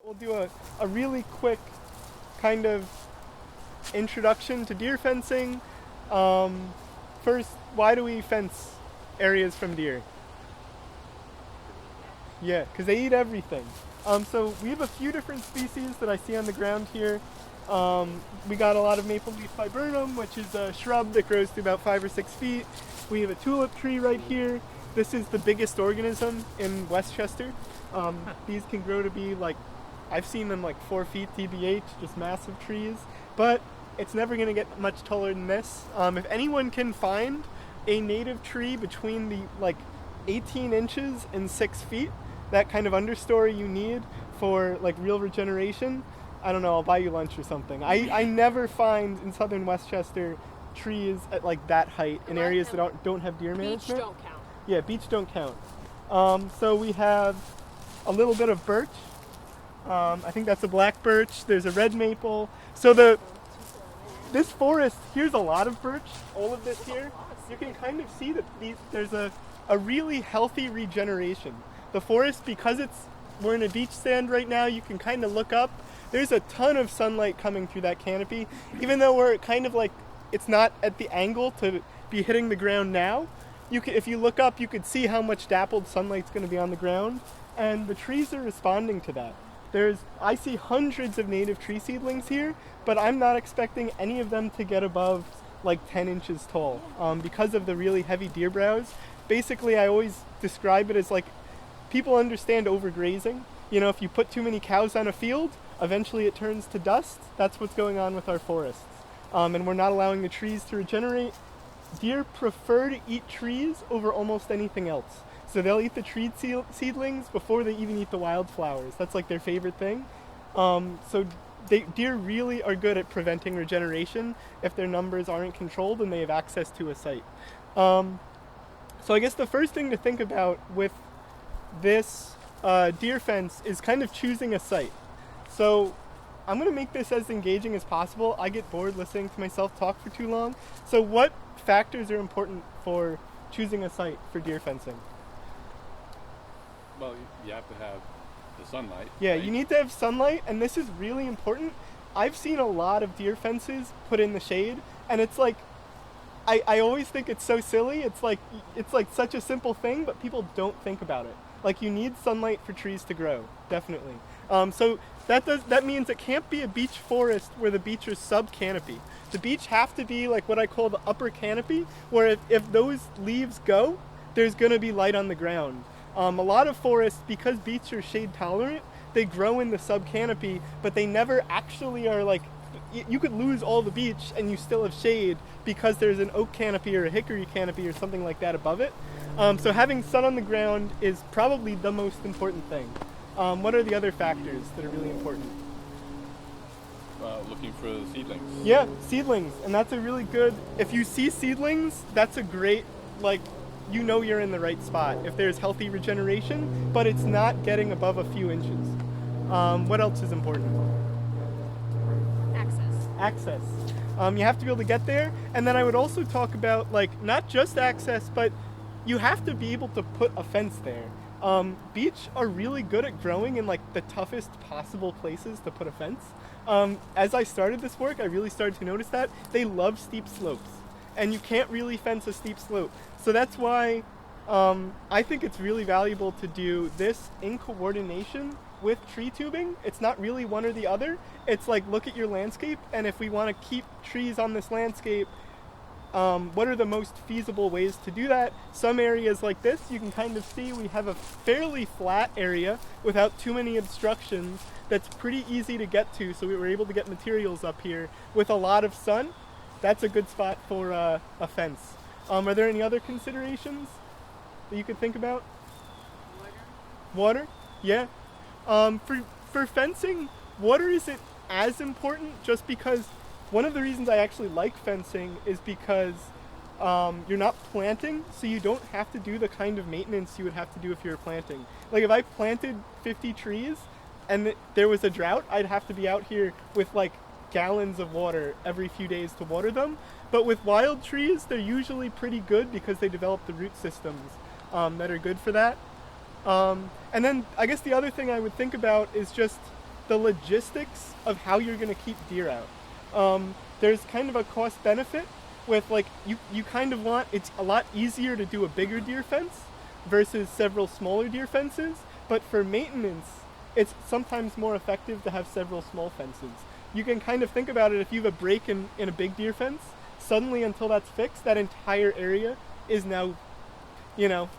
We'll do a really quick kind of introduction to deer fencing. First, why do we fence areas from deer? Yeah, because they eat everything. So we have a few different species that I see on the ground here. We got a lot of maple leaf viburnum, which is a shrub that grows to about 5 or 6 feet. We have a tulip tree right here. This is the biggest organism in Westchester. These can grow to be like, I've seen them like 4 feet TBH, just massive trees, but it's never going to get much taller than this. If anyone can find a native tree between the like 18 inches and 6 feet, that kind of understory you need for like real regeneration, I don't know, I'll buy you lunch or something. I never find in southern Westchester trees at like that height in areas that don't have deer management. Beech don't count. Yeah, beech don't count. So we have a little bit of birch. I think that's a black birch. There's a red maple. So this forest, here's a lot of birch. All of this here, you can kind of see that there's a really healthy regeneration. The forest, because we're in a beach stand right now, you can kind of look up. There's a ton of sunlight coming through that canopy, even though we're kind of like, it's not at the angle to be hitting the ground now. If you look up, you could see how much dappled sunlight's going to be on the ground, and the trees are responding to that. I see hundreds of native tree seedlings here, but I'm not expecting any of them to get above like 10 inches tall because of the really heavy deer browse. Basically, I always describe it as like, people understand overgrazing. You know, if you put too many cows on a field, eventually it turns to dust. That's what's going on with our forests. And we're not allowing the trees to regenerate. Deer prefer to eat trees over almost anything else. So they'll eat the tree seedlings before they even eat the wildflowers. That's like their favorite thing. Deer really are good at preventing regeneration if their numbers aren't controlled and they have access to a site. So I guess the first thing to think about with this deer fence is kind of choosing a site. So I'm going to make this as engaging as possible. I get bored listening to myself talk for too long. So what factors are important for choosing a site for deer fencing? Well, you have to have the sunlight. Yeah, right? you need to have sunlight, and this is really important. I've seen a lot of deer fences put in the shade, and it's like, I always think it's so silly. It's like such a simple thing, but people don't think about it. Like, you need sunlight for trees to grow, definitely. So that means it can't be a beech forest where the beech are sub-canopy. The beech have to be like what I call the upper canopy, where if those leaves go, there's going to be light on the ground. A lot of forests, because beech are shade tolerant, they grow in the sub-canopy, but they never actually are like, you could lose all the beech and you still have shade because there's an oak canopy or a hickory canopy or something like that above it. So having sun on the ground is probably the most important thing. What are the other factors that are really important? Looking for seedlings. Yeah, seedlings. And that's a really good, if you see seedlings, that's a great, like, you know you're in the right spot. If there's healthy regeneration, but it's not getting above a few inches. What else is important? Access. You have to be able to get there. And then I would also talk about, like, not just access, but you have to be able to put a fence there. Beech are really good at growing in like the toughest possible places to put a fence. As I started this work, I really started to notice that they love steep slopes, and you can't really fence a steep slope. So that's why I think it's really valuable to do this in coordination with tree tubing. It's not really one or the other. It's like, look at your landscape, and if we want to keep trees on this landscape, what are the most feasible ways to do that? Some areas like this, you can kind of see we have a fairly flat area without too many obstructions that's pretty easy to get to, so we were able to get materials up here with a lot of sun. That's a good spot for a fence. Are there any other considerations that you could think about? Water? Yeah. For fencing, water isn't as important, just because one of the reasons I actually like fencing is because you're not planting, so you don't have to do the kind of maintenance you would have to do if you were planting. Like, if I planted 50 trees and there was a drought, I'd have to be out here with like gallons of water every few days to water them. But with wild trees, they're usually pretty good because they develop the root systems that are good for that. And then I guess the other thing I would think about is just the logistics of how you're going to keep deer out. There's kind of a cost benefit with like you kind of want, it's a lot easier to do a bigger deer fence versus several smaller deer fences, but for maintenance it's sometimes more effective to have several small fences. You can kind of think about it, if you have a break in a big deer fence, suddenly until that's fixed, that entire area is now, deer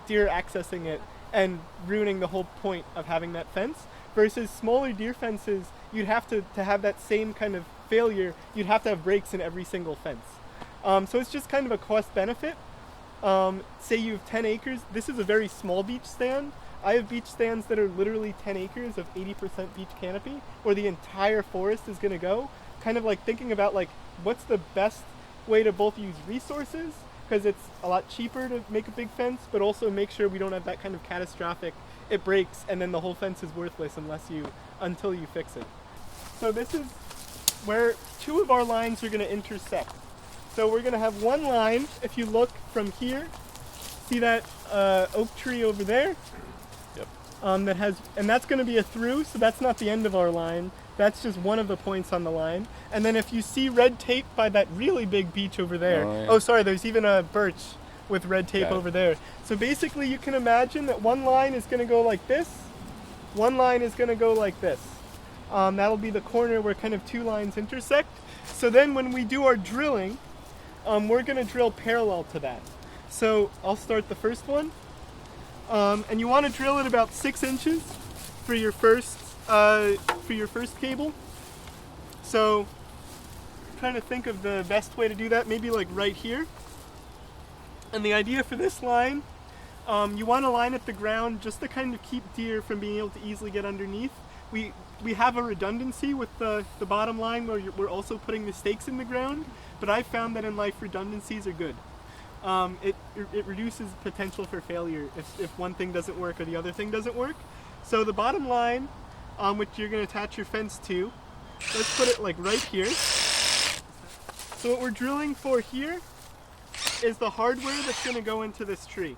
accessing it and ruining the whole point of having that fence. Versus smaller deer fences, you'd have to have that same kind of failure, you'd have to have breaks in every single fence. So it's just kind of a cost benefit. Say you have 10 acres, this is a very small beech stand. I have beech stands that are literally 10 acres of 80% beech canopy, where the entire forest is gonna go. Kind of like thinking about like, what's the best way to both use resources, because it's a lot cheaper to make a big fence, but also make sure we don't have that kind of catastrophic, it breaks and then the whole fence is worthless until you fix it. So this is where two of our lines are gonna intersect. So we're gonna have one line, if you look from here, see that oak tree over there? Yep. And that's gonna be a through, so that's not the end of our line. That's just one of the points on the line. And then if you see red tape by that really big beech over there, oh sorry, there's even a birch with red tape over there. So basically you can imagine that one line is gonna go like this, one line is gonna go like this. That'll be the corner where kind of two lines intersect. So then when we do our drilling, we're gonna drill parallel to that. So I'll start the first one. And you wanna drill it about 6 inches for your first cable. So I'm trying to think of the best way to do that, maybe like right here. And the idea for this line, you want to line at the ground just to kind of keep deer from being able to easily get underneath. We have a redundancy with the bottom line where we're also putting the stakes in the ground, but I found that in life redundancies are good. It reduces potential for failure if one thing doesn't work or the other thing doesn't work. So the bottom line, which you're going to attach your fence to, let's put it like right here. So what we're drilling for here is the hardware that's going to go into this tree.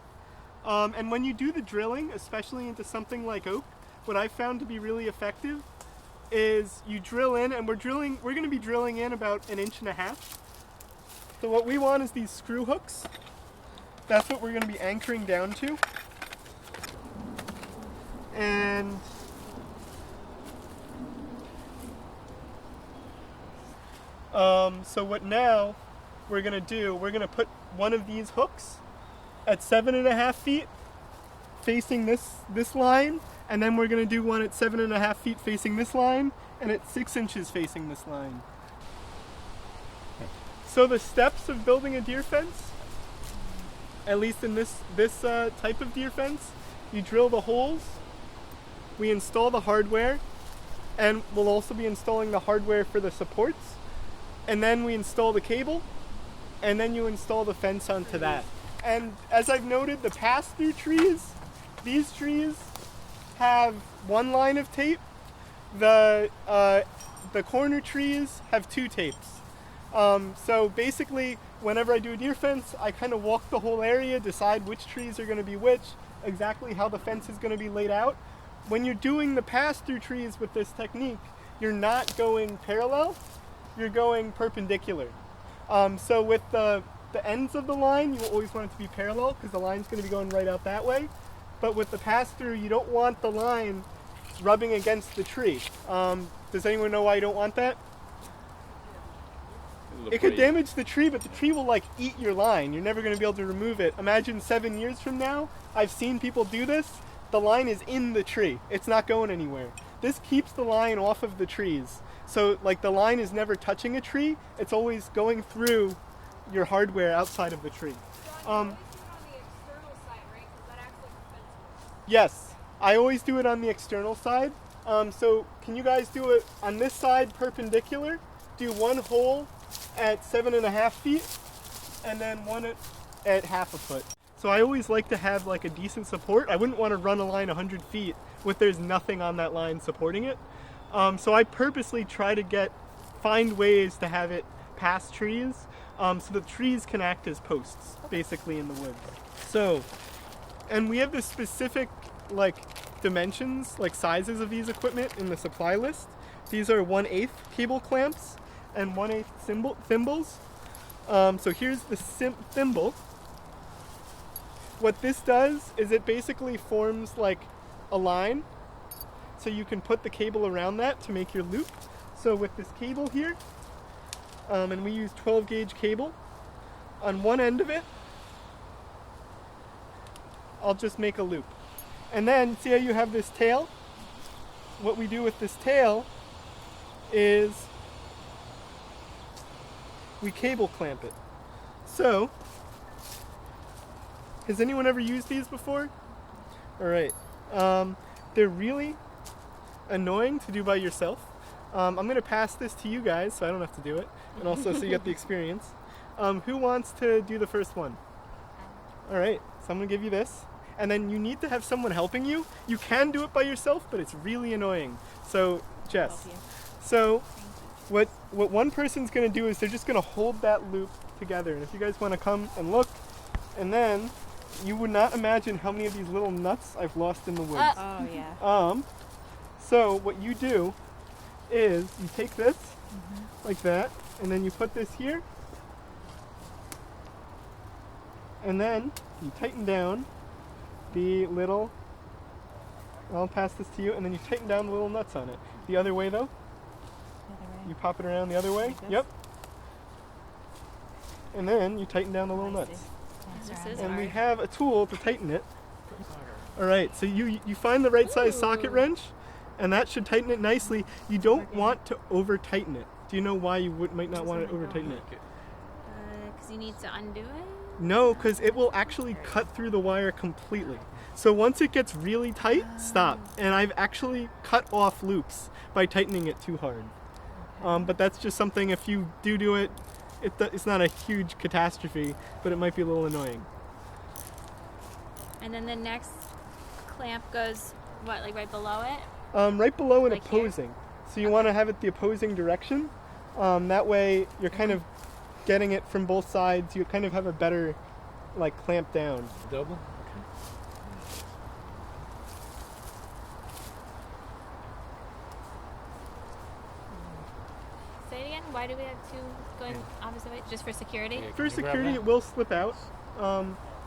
And when you do the drilling, especially into something like oak, what I found to be really effective is you drill in, and we're going to be drilling in about 1.5 inches. So what we want is these screw hooks. That's what we're going to be anchoring down to. And so what now we're going to do, we're going to put one of these hooks at 7.5 feet facing this line, and then we're going to do one at 7.5 feet facing this line, and at 6 inches facing this line. So the steps of building a deer fence, at least in this type of deer fence, you drill the holes, we install the hardware, and we'll also be installing the hardware for the supports, and then we install the cable, and then you install the fence onto that. And as I've noted, the pass-through trees, these trees have one line of tape. The corner trees have 2 tapes. So basically, whenever I do a deer fence, I kind of walk the whole area, decide which trees are going to be which, exactly how the fence is going to be laid out. When you're doing the pass-through trees with this technique, you're not going parallel, you're going perpendicular. So with the ends of the line, you always want it to be parallel because the line's going to be going right out that way. But with the pass-through, you don't want the line rubbing against the tree. Does anyone know why you don't want that? It could damage the tree, but the tree will like eat your line. You're never going to be able to remove it. Imagine 7 years from now, I've seen people do this. The line is in the tree. It's not going anywhere. This keeps the line off of the trees. So like the line is never touching a tree. It's always going through your hardware outside of the tree. Yes, I always do it on the external side. So can you guys do it on this side perpendicular? Do one hole at 7.5 feet and then one at 1/2 foot. So I always like to have like a decent support. I wouldn't want to run a line 100 feet with there's nothing on that line supporting it. So I purposely try to find ways to have it past trees so the trees can act as posts basically in the woods. So, and we have this specific like dimensions, like sizes of these equipment in the supply list. These are 1/8 cable clamps and 1/8 thimbles. So here's the thimble. What this does is it basically forms like a line, so you can put the cable around that to make your loop. So with this cable here, and we use 12 gauge cable, on one end of it, I'll just make a loop. And then, see how you have this tail? What we do with this tail is we cable clamp it. So, has anyone ever used these before? All right. They're really annoying to do by yourself. I'm going to pass this to you guys so I don't have to do it, and also so you get the experience. Who wants to do the first one? All right, so I'm going to give you this. And then you need to have someone helping you. You can do it by yourself, but it's really annoying. So, Jess. So, what one person's going to do is they're just going to hold that loop together. And if you guys want to come and look, and then you would not imagine how many of these little nuts I've lost in the woods. Oh, yeah. So what you do is you take this like that, and then you put this here, and then you tighten down the little, I'll pass this to you, and then you tighten down the little nuts on it. The other way though, you pop it around the other way, Like this? yep, and then you tighten down the little I see. nuts. This is And we hard. have a tool to tighten it. Alright, so you find the right size socket wrench, and that should tighten it nicely. You don't want to over tighten it. Do you know why you might not want to over tighten it? Because you need to undo it? No, because it will actually cut through the wire completely. So once it gets really tight, stop. And I've actually cut off loops by tightening it too hard. But that's just something, if you do it, it's not a huge catastrophe, but it might be a little annoying. And then the next clamp goes, what, like right below it? Right below and Like here? opposing. So you want to have it the opposing direction. That way you're kind of getting it from both sides. You kind of have a better like clamp down. Double? Say it again. Why do we have two going opposite way? Just for security? Yeah. For Can you grab security, that? it will slip out.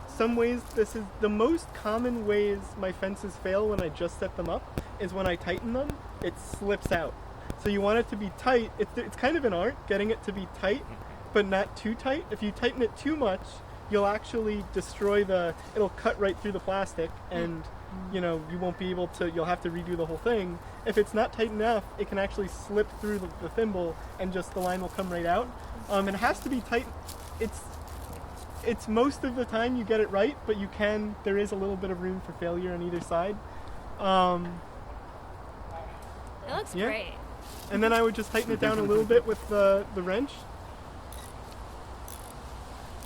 Some ways, this is the most common ways my fences fail when I just set them up, is when I tighten them, it slips out. So you want it to be tight. It's kind of an art, getting it to be tight, but not too tight. If you tighten it too much, you'll actually destroy it'll cut right through the plastic, and you won't be able to, you'll have to redo the whole thing. If it's not tight enough, it can actually slip through the thimble, and just the line will come right out. It has to be tight. It's most of the time you get it right, but there is a little bit of room for failure on either side. It looks Yeah. great. And then I would just tighten it down a little bit with the wrench.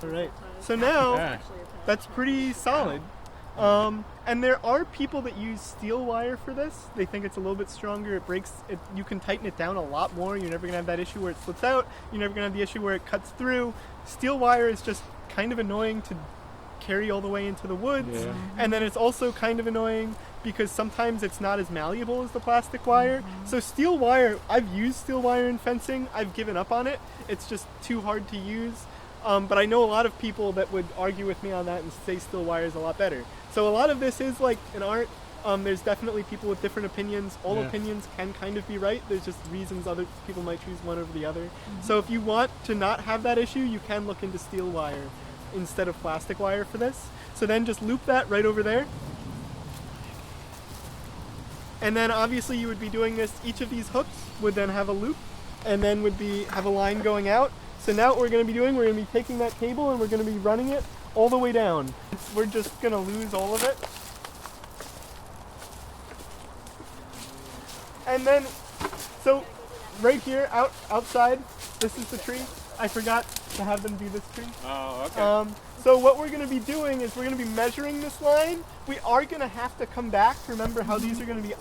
All right. So now Yeah. that's pretty solid. And there are people that use steel wire for this. They think it's a little bit stronger. It breaks. You can tighten it down a lot more. You're never gonna have that issue where it slips out. You're never gonna have the issue where it cuts through. Steel wire is just kind of annoying to carry all the way into the woods. Yeah. And then it's also kind of annoying because sometimes it's not as malleable as the plastic wire. So steel wire, I've used steel wire in fencing. I've given up on it. It's just too hard to use. But I know a lot of people that would argue with me on that and say steel wire is a lot better. So a lot of this is like an art. There's definitely people with different opinions. All Yeah. opinions can kind of be right. There's just reasons other people might choose one over the other. So if you want to not have that issue, you can look into steel wire instead of plastic wire for this. So then just loop that right over there. And then obviously you would be doing this, each of these hooks would then have a loop and then have a line going out. So now what we're going to be doing, we're going to be taking that cable and we're going to be running it all the way down. We're just going to lose all of it. And then, so right here, outside, this is the tree. I forgot to have them do this tree. Oh, okay. So what we're going to be doing is we're going to be measuring this line. We are going to have to come back. Remember how these are going to be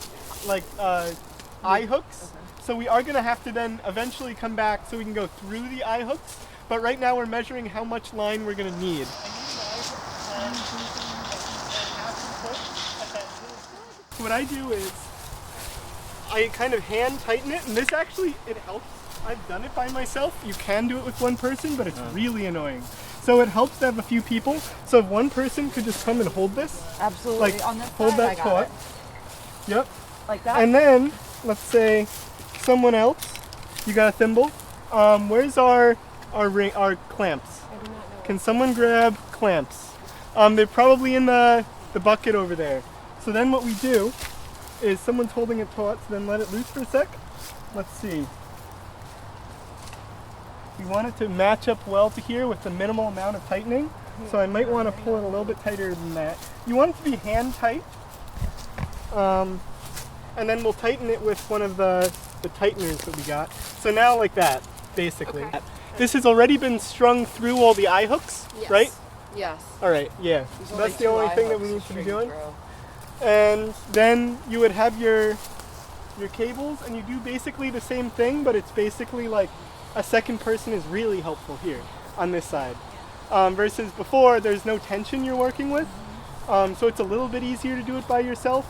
like eye hooks? So we are going to have to then eventually come back so we can go through the eye hooks. But right now we're measuring how much line we're going to need. what I do is I kind of hand tighten it, and this actually, it helps. I've done it by myself. You can do it with one person, but it's really annoying. So it helps to have a few people. So if one person could just come and hold this. Absolutely. Like, On this hold side, that I got taut. it. Yep. Like that? And then, let's say, someone else, you got a thimble. Where's our clamps? I do not know. Can someone grab clamps? They're probably in the bucket over there. So then what we do is someone's holding it taut, so then let it loose for a sec. Let's see. We want it to match up well to here with the minimal amount of tightening. So I might want to pull it a little bit tighter than that. You want it to be hand tight. And then we'll tighten it with one of the tighteners that we got. So now like that, basically. Okay. This has already been strung through all the eye hooks, Yes. right? Yes. All right, yeah. So that's the only thing that we need to be doing. Through. And then you would have your cables, and you do basically the same thing, but it's basically like a second person is really helpful here on this side. Versus before, there's no tension you're working with. So it's a little bit easier to do it by yourself.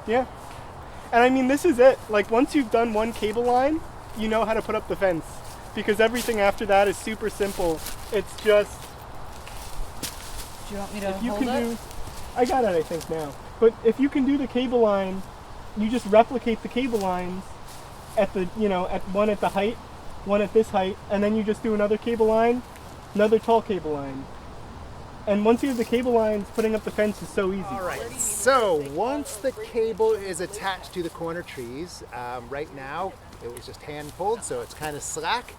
Yeah. And I mean, this is it. Like, once you've done one cable line, you know how to put up the fence. Because everything after that is super simple. It's just, Do you want me to if you hold can it? do, I got it I think now. But if you can do the cable line, you just replicate the cable lines at the, at one at the height, one at this height, and then you just do another cable line, another tall cable line. And once you have the cable lines, putting up the fence is so easy. All right, so once the cable is attached to the corner trees, right now it was just hand pulled, so it's kind of slack,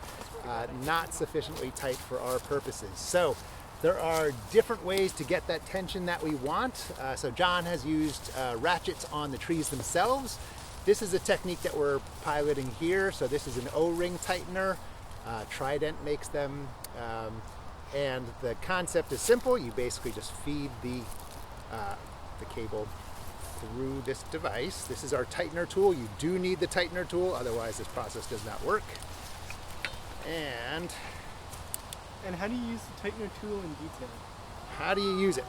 not sufficiently tight for our purposes. So there are different ways to get that tension that we want. So John has used ratchets on the trees themselves. This is a technique that we're piloting here. So this is an O-ring tightener. Trident makes them. And the concept is simple. You basically just feed the cable through this device. This is our tightener tool. You do need the tightener tool, otherwise this process does not work. And And how do you use the tightener tool in detail? how do you use it?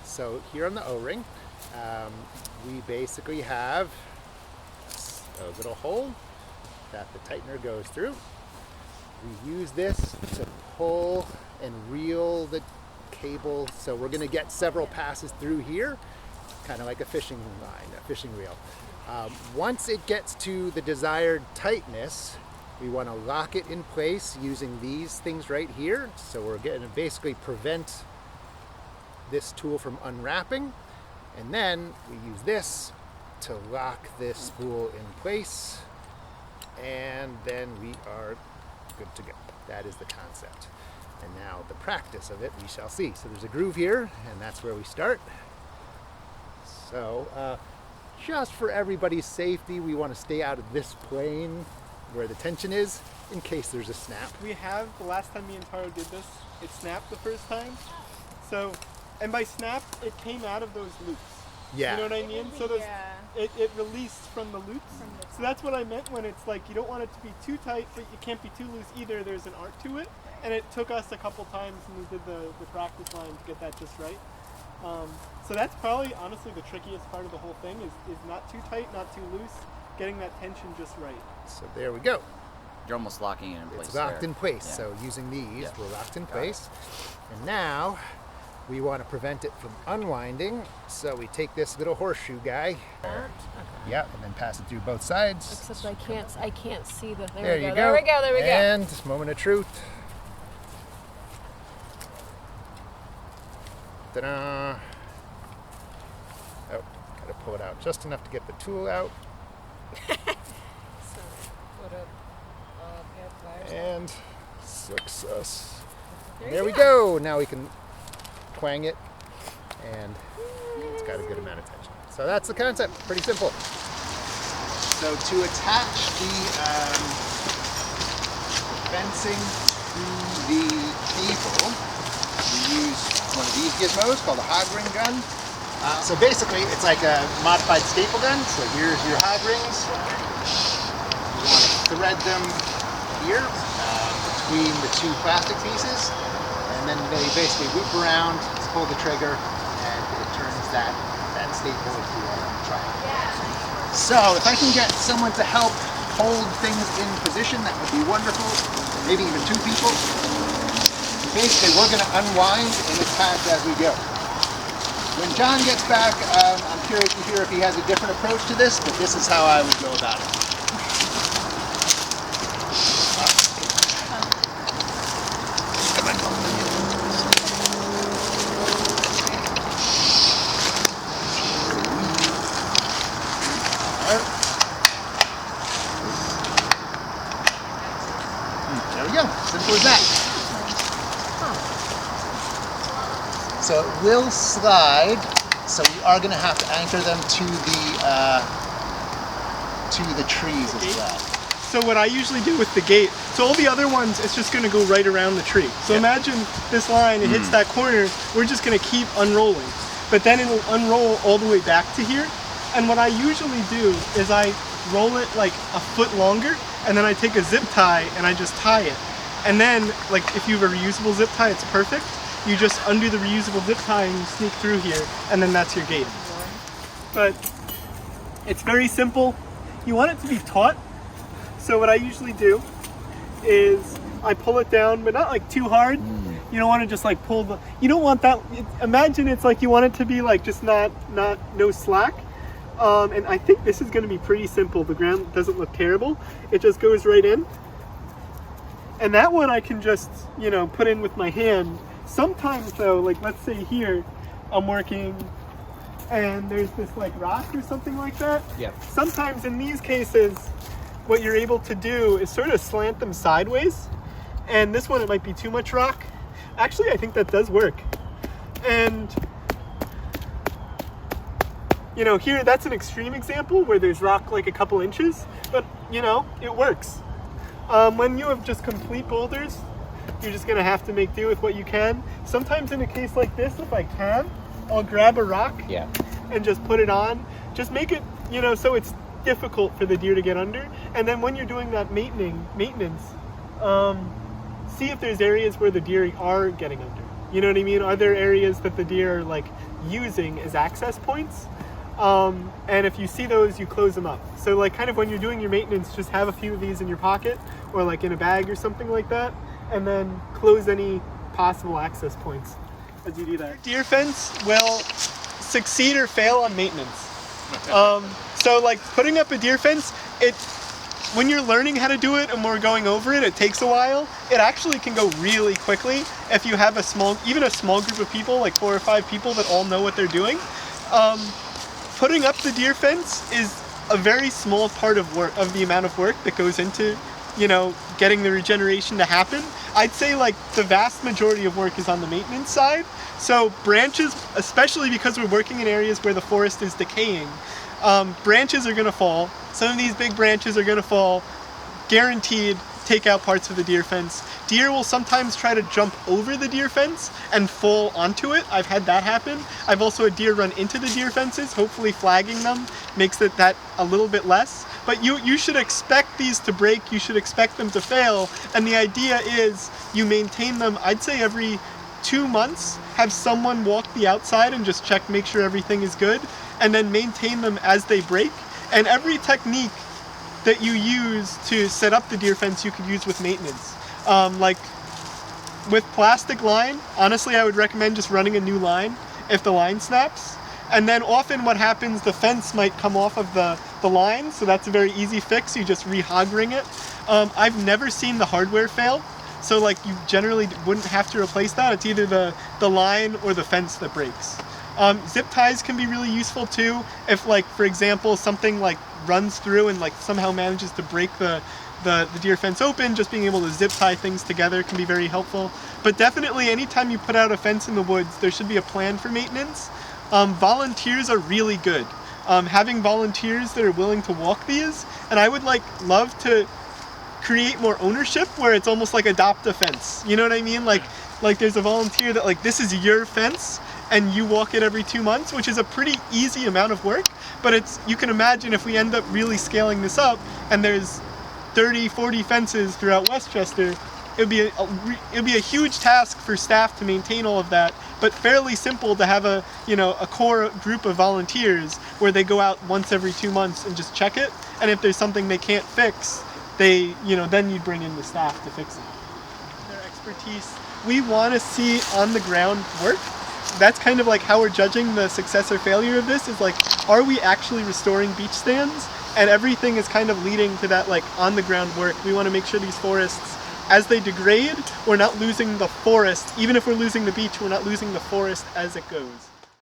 So here on the O-ring, we basically have a little hole that the tightener goes through. We use this to pull and reel the cable, so we're going to get several passes through here, kind of like a fishing line, a fishing reel. Once it gets to the desired tightness, we want to lock it in place using these things right here. So we're going to basically prevent this tool from unwrapping, and then we use this to lock this spool in place, and then we are good to go. That is the concept. And now the practice of it, we shall see. So there's a groove here, and that's where we start. So just for everybody's safety, we want to stay out of this plane where the tension is in case there's a snap. We have, the last time me and Taro did this, it snapped the first time. So, and by snap, it came out of those loops. Yeah. You know what I mean? So those, Yeah. it released from the loops. So that's what I meant when it's like, you don't want it to be too tight, but you can't be too loose either. There's an art to it. And it took us a couple times when we did the practice line to get that just right. So that's probably, honestly, the trickiest part of the whole thing is not too tight, not too loose, getting that tension just right. So there we go. You're almost locking it in place. It's locked there. in place. Yeah. So using these, Yeah. we're locked in Got place. And now we want to prevent it from unwinding. So we take this little horseshoe guy. Yeah, and then pass it through both sides. Except I can't see the. There you go. There we go. There we go. And moment of truth. Ta-da! Oh, gotta pull it out just enough to get the tool out. And success. There we go. Now we can twang it, and it's got a good amount of tension. So that's the concept. Pretty simple. So to attach the fencing to the cable, we use one of these gizmos called a hog ring gun. So basically, it's like a modified staple gun. So here's your hog rings. You want to thread them here between the two plastic pieces, and then they basically loop around, pull the trigger, and it turns that staple if you want to try it. So if I can get someone to help hold things in position, that would be wonderful. Maybe even 2 people. Basically, we're going to unwind in this path as we go. When John gets back, I'm curious to hear if he has a different approach to this, but this is how I would go about it. Come on. There we go. Simple as that. So it will slide, so we are going to have to anchor them to the trees as well. So what I usually do with the gate, so all the other ones, it's just going to go right around the tree. So imagine this line, it hits that corner, we're just going to keep unrolling. But then it'll unroll all the way back to here. And what I usually do is I roll it like a foot longer, and then I take a zip tie and I just tie it. And then, like if you have a reusable zip tie, it's perfect. You just undo the reusable zip tie and you sneak through here, and then that's your gate. But it's very simple. You want it to be taut. So what I usually do is I pull it down, but not like too hard. You don't want to just like pull the, you don't want that, imagine it's like you want it to be like just no slack. And I think this is going to be pretty simple. The ground doesn't look terrible. It just goes right in. And that one I can just, put in with my hand. Sometimes though, like let's say here, I'm working and there's this like rock or something like that. Yeah. Sometimes in these cases, what you're able to do is sort of slant them sideways. And this one, it might be too much rock. Actually, I think that does work. And here, that's an extreme example where there's rock like a couple inches, but it works. When you have just complete boulders, you're just gonna have to make do with what you can. Sometimes in a case like this, if I can, I'll grab a rock and just put it on. Just make it, so it's difficult for the deer to get under. And then when you're doing that maintenance, see if there's areas where the deer are getting under. You know what I mean? Are there areas that the deer are like using as access points? And if you see those, you close them up. So like kind of when you're doing your maintenance, just have a few of these in your pocket or like in a bag or something like that, and then close any possible access points as you do that. Deer fence will succeed or fail on maintenance. So like putting up a deer fence, when you're learning how to do it and we're going over it, it takes a while. It actually can go really quickly if you have even a small group of people, like 4 or 5 people that all know what they're doing. Putting up the deer fence is a very small part of the amount of work that goes into, getting the regeneration to happen. I'd say like the vast majority of work is on the maintenance side. So branches, especially because we're working in areas where the forest is decaying, branches are gonna fall. Some of these big branches are gonna fall, guaranteed take out parts of the deer fence. Deer will sometimes try to jump over the deer fence and fall onto it. I've had that happen. I've also had deer run into the deer fences. Hopefully flagging them makes that a little bit less. But you should expect these to break, you should expect them to fail, and the idea is you maintain them, I'd say every 2 months, have someone walk the outside and just make sure everything is good, and then maintain them as they break. And every technique that you use to set up the deer fence you could use with maintenance. Like with plastic line, honestly I would recommend just running a new line if the line snaps. And then often what happens, the fence might come off of the line, so that's a very easy fix. You just re-hog ring it. I've never seen the hardware fail, so like you generally wouldn't have to replace that. It's either the line or the fence that breaks. Zip ties can be really useful too. If like, for example, something like runs through and like somehow manages to break the deer fence open, just being able to zip tie things together can be very helpful. But definitely anytime you put out a fence in the woods, there should be a plan for maintenance. Volunteers are really good. Having volunteers that are willing to walk these, and I would love to create more ownership where it's almost like adopt a fence. You know what I mean? Like there's a volunteer that like, this is your fence and you walk it every 2 months, which is a pretty easy amount of work. But you can imagine if we end up really scaling this up and there's 30, 40 fences throughout Westchester, it would be a huge task for staff to maintain all of that, but fairly simple to have a core group of volunteers where they go out once every 2 months and just check it. And if there's something they can't fix, then you'd bring in the staff to fix it. Their expertise. We want to see on the ground work. That's kind of like how we're judging the success or failure of this, is like, are we actually restoring beech stands? And everything is kind of leading to that like on the ground work. We want to make sure these forests, as they degrade, we're not losing the forest. Even if we're losing the beech, we're not losing the forest as it goes.